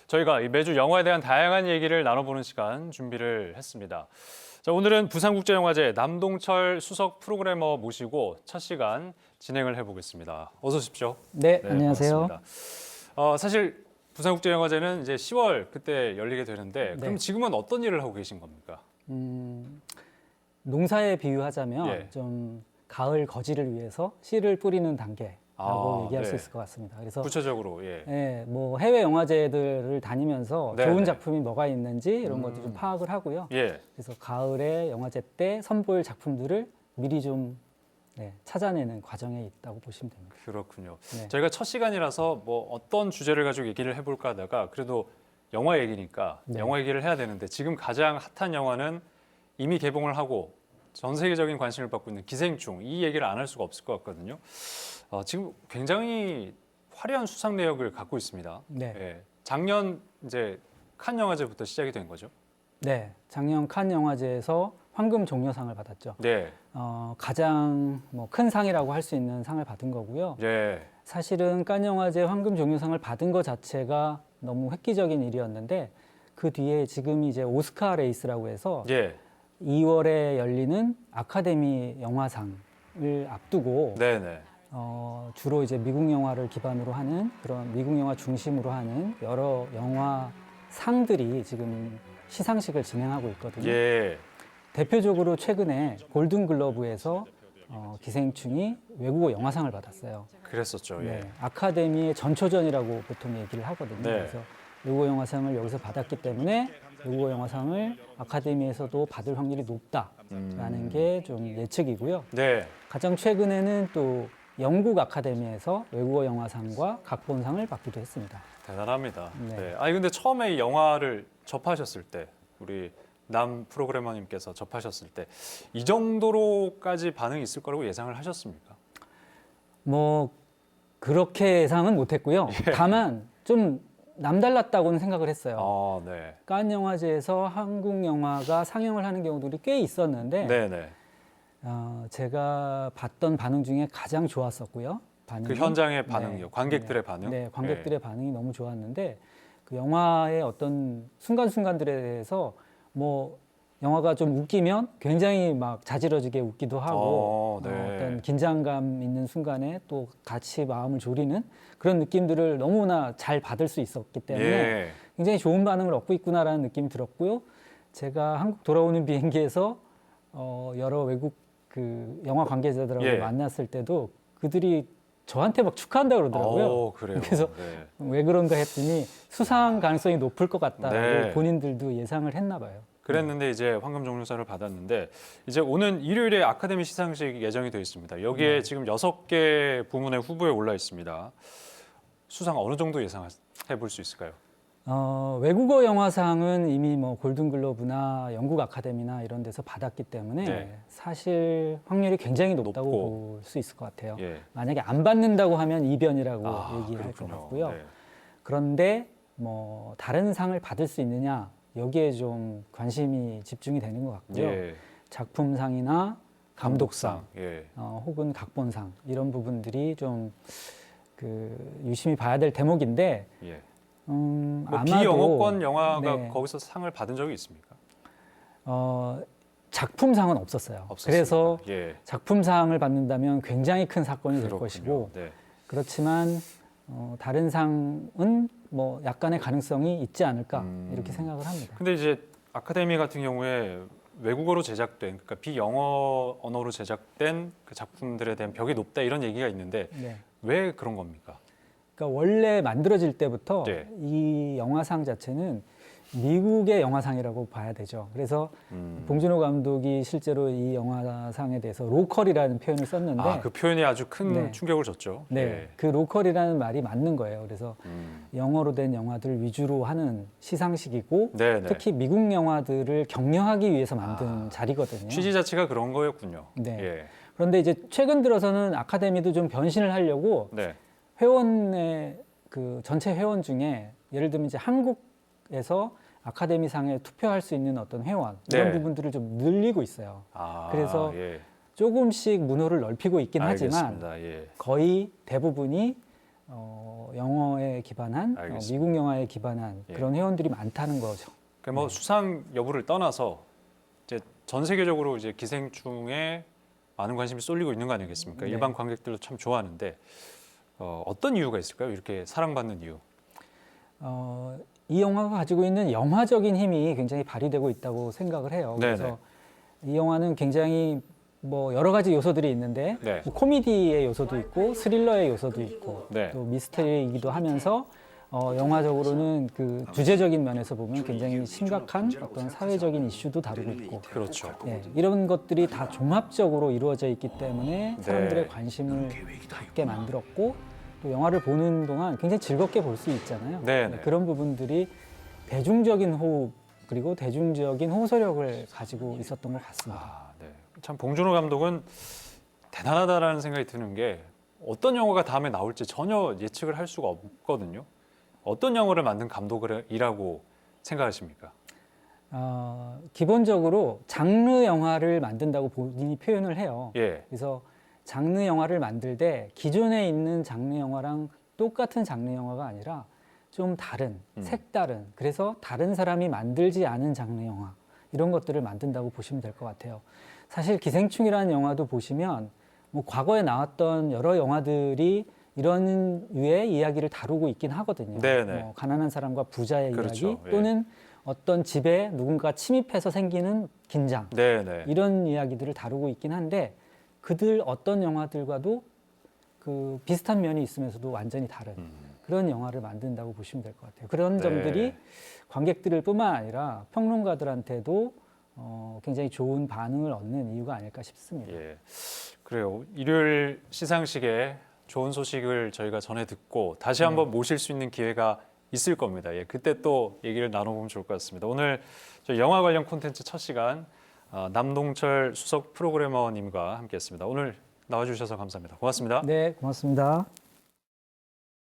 저희가 매주 영화에 대한 다양한 얘기를 나눠보는 시간 준비를 했습니다. 자, 오늘은 부산국제영화제 남동철 수석 프로그래머 모시고 첫 시간 진행을 해보겠습니다. 어서 오십시오. 네, 안녕하세요. 반갑습니다. 사실 부산국제영화제는 이제 10월 그때 열리게 되는데 그럼 지금은 어떤 일을 하고 계신 겁니까? 농사에 비유하자면 예. 좀 가을 거지를 위해서 씨를 뿌리는 단계라고 얘기할 수 네. 있을 것 같습니다. 그래서 구체적으로 뭐 해외 영화제들을 다니면서 네, 좋은 네. 작품이 뭐가 있는지 이런 것도 좀 파악을 하고요. 예. 그래서 가을에 영화제 때 선보일 작품들을 미리 좀 찾아내는 과정에 있다고 보시면 됩니다. 그렇군요. 네. 저희가 첫 시간이라서 뭐 어떤 주제를 가지고 얘기를 해볼까 하다가 그래도 영화 얘기니까 네. 영화 얘기를 해야 되는데 지금 가장 핫한 영화는 이미 개봉을 하고 전 세계적인 관심을 받고 있는 기생충, 이 얘기를 안 할 수가 없을 것 같거든요. 지금 굉장히 화려한 수상 내역을 갖고 있습니다. 네. 예. 작년 이제 칸 영화제부터 시작이 된 거죠. 네, 작년 칸 영화제에서 황금 종려상을 받았죠. 네. 가장 큰 상이라고 할 수 있는 상을 받은 거고요. 예. 사실은 칸 영화제 황금 종려상을 받은 것 자체가 너무 획기적인 일이었는데 그 뒤에 지금 이제 오스카 레이스라고 해서 예. 2월에 열리는 아카데미 영화상을 앞두고 네네. 주로 이제 미국 영화를 기반으로 하는 그런 미국 영화 중심으로 하는 여러 영화 상들이 지금 시상식을 진행하고 있거든요. 예. 대표적으로 최근에 골든글러브에서 기생충이 외국어 영화상을 받았어요. 그랬었죠. 예. 네, 아카데미의 전초전이라고 보통 얘기를 하거든요. 네. 그래서 외국어 영화상을 여기서 받았기 때문에 외국어 영화상을 아카데미에서도 받을 확률이 높다라는 게 좀 예측이고요. 네. 가장 최근에는 또 영국 아카데미에서 외국어 영화상과 각본상을 받기도 했습니다. 대단합니다. 네. 네. 아니 근데 처음에 이 영화를 접하셨을 때 우리 남 프로그래머님께서 접하셨을 때 이 정도로까지 반응이 있을 거라고 예상을 하셨습니까? 뭐 그렇게 예상은 못했고요. 다만 좀 남달랐다고는 생각을 했어요. 네. 칸 영화제에서 한국 영화가 상영을 하는 경우들이 꽤 있었는데 네네. 제가 봤던 반응 중에 가장 좋았었고요. 그 현장의 반응이요. 관객들의 반응. 네, 관객들의 반응이 너무 좋았는데 그 영화의 어떤 순간순간들에 대해서 뭐 영화가 좀 웃기면 굉장히 막 자지러지게 웃기도 하고 네. 어떤 긴장감 있는 순간에 또 같이 마음을 졸이는 그런 느낌들을 너무나 잘 받을 수 있었기 때문에 예. 굉장히 좋은 반응을 얻고 있구나라는 느낌이 들었고요. 제가 한국 돌아오는 비행기에서 여러 외국 그 영화 관계자들하고 예. 만났을 때도 그들이 저한테 막 축하한다고 그러더라고요. 그래요. 그래서 네. 왜 그런가 했더니 수상 가능성이 높을 것 같다고 네. 본인들도 예상을 했나 봐요. 그랬는데 이제 황금 종려상을 받았는데 이제 오는 일요일에 아카데미 시상식 예정이 되어 있습니다. 여기에 지금 6개 부문의 후보에 올라 있습니다. 수상 어느 정도 예상해 볼 수 있을까요? 외국어 영화상은 이미 뭐 골든글로브나 영국 아카데미나 이런 데서 받았기 때문에 네. 사실 확률이 굉장히 높다고 높고. 볼 수 있을 것 같아요. 예. 만약에 안 받는다고 하면 이변이라고 얘기할 것 그렇군요. 같고요. 네. 그런데 뭐 다른 상을 받을 수 있느냐 여기에 좀 관심이 집중이 되는 것 같고요. 예. 작품상이나 감독상, 예. 혹은 각본상 이런 부분들이 좀 유심히 봐야 될 대목인데 예. 아마도 비영어권 영화가 네. 거기서 상을 받은 적이 있습니까? 작품상은 없었어요. 없었습니까? 그래서 예. 작품상을 받는다면 굉장히 큰 사건이 될 그렇군요. 것이고 네. 그렇지만 다른 상은 뭐 약간의 가능성이 있지 않을까 이렇게 생각을 합니다. 근데 이제 아카데미 같은 경우에 외국어로 제작된, 그러니까 비영어 언어로 제작된 그 작품들에 대한 벽이 높다 이런 얘기가 있는데 네. 왜 그런 겁니까? 그러니까 원래 만들어질 때부터 네. 이 영화상 자체는 미국의 영화상이라고 봐야 되죠. 그래서 봉준호 감독이 실제로 이 영화상에 대해서 로컬이라는 표현을 썼는데 그 표현이 아주 큰 네. 충격을 줬죠. 네, 예. 그 로컬이라는 말이 맞는 거예요. 그래서 영어로 된 영화들 위주로 하는 시상식이고 네네. 특히 미국 영화들을 격려하기 위해서 만든 자리거든요. 취지 자체가 그런 거였군요. 네. 예. 그런데 이제 최근 들어서는 아카데미도 좀 변신을 하려고 네. 회원의 그 전체 회원 중에 예를 들면 이제 한국에서 아카데미상에 투표할 수 있는 어떤 회원 이런 네. 부분들을 좀 늘리고 있어요. 그래서 예. 조금씩 문호를 넓히고 있긴 하지만 알겠습니다. 예. 거의 대부분이 영어에 기반한 알겠습니다. 미국 영화에 기반한 예. 그런 회원들이 많다는 거죠. 그러니까 뭐 수상 여부를 떠나서 이제 전 세계적으로 이제 기생충에 많은 관심이 쏠리고 있는 거 아니겠습니까? 네. 일반 관객들도 참 좋아하는데 어떤 이유가 있을까요? 이렇게 사랑받는 이유. 이 영화가 가지고 있는 영화적인 힘이 굉장히 발휘되고 있다고 생각을 해요. 네네. 그래서 이 영화는 굉장히 뭐 여러 가지 요소들이 있는데 네. 뭐 코미디의 요소도 있고 스릴러의 요소도 있고 네. 또 미스터리이기도 하면서 영화적으로는 그 주제적인 면에서 보면 굉장히 심각한 어떤 사회적인 이슈도 다루고 있고 그렇죠. 예, 이런 것들이 다 종합적으로 이루어져 있기 때문에 사람들의 네. 관심을 갖게 만들었고 또 영화를 보는 동안 굉장히 즐겁게 볼 수 있잖아요. 네, 네. 그런 부분들이 대중적인 호흡 그리고 대중적인 호소력을 가지고 있었던 것 같습니다. 아, 네. 참 봉준호 감독은 대단하다라는 생각이 드는 게 어떤 영화가 다음에 나올지 전혀 예측을 할 수가 없거든요. 어떤 영화를 만든 감독이라고 생각하십니까? 기본적으로 장르 영화를 만든다고 본인이 표현을 해요. 예. 그래서 장르 영화를 만들 때 기존에 있는 장르 영화랑 똑같은 장르 영화가 아니라 좀 다른, 색다른, 그래서 다른 사람이 만들지 않은 장르 영화 이런 것들을 만든다고 보시면 될 것 같아요. 사실 기생충이라는 영화도 보시면 뭐 과거에 나왔던 여러 영화들이 이런 유의 이야기를 다루고 있긴 하거든요. 네네. 뭐 가난한 사람과 부자의 그렇죠. 이야기 예. 또는 어떤 집에 누군가 침입해서 생기는 긴장 네네. 이런 이야기들을 다루고 있긴 한데 그들 어떤 영화들과도 그 비슷한 면이 있으면서도 완전히 다른 그런 영화를 만든다고 보시면 될 것 같아요. 그런 네. 점들이 관객들 뿐만 아니라 평론가들한테도 굉장히 좋은 반응을 얻는 이유가 아닐까 싶습니다. 예. 그래요. 일요일 시상식에 좋은 소식을 저희가 전해 듣고 다시 한번 모실 수 있는 기회가 있을 겁니다. 예. 그때 또 얘기를 나눠보면 좋을 것 같습니다. 오늘 저희 영화 관련 콘텐츠 첫 시간 남동철 수석 프로그래머님과 함께했습니다. 오늘 나와주셔서 감사합니다. 고맙습니다. 네, 고맙습니다.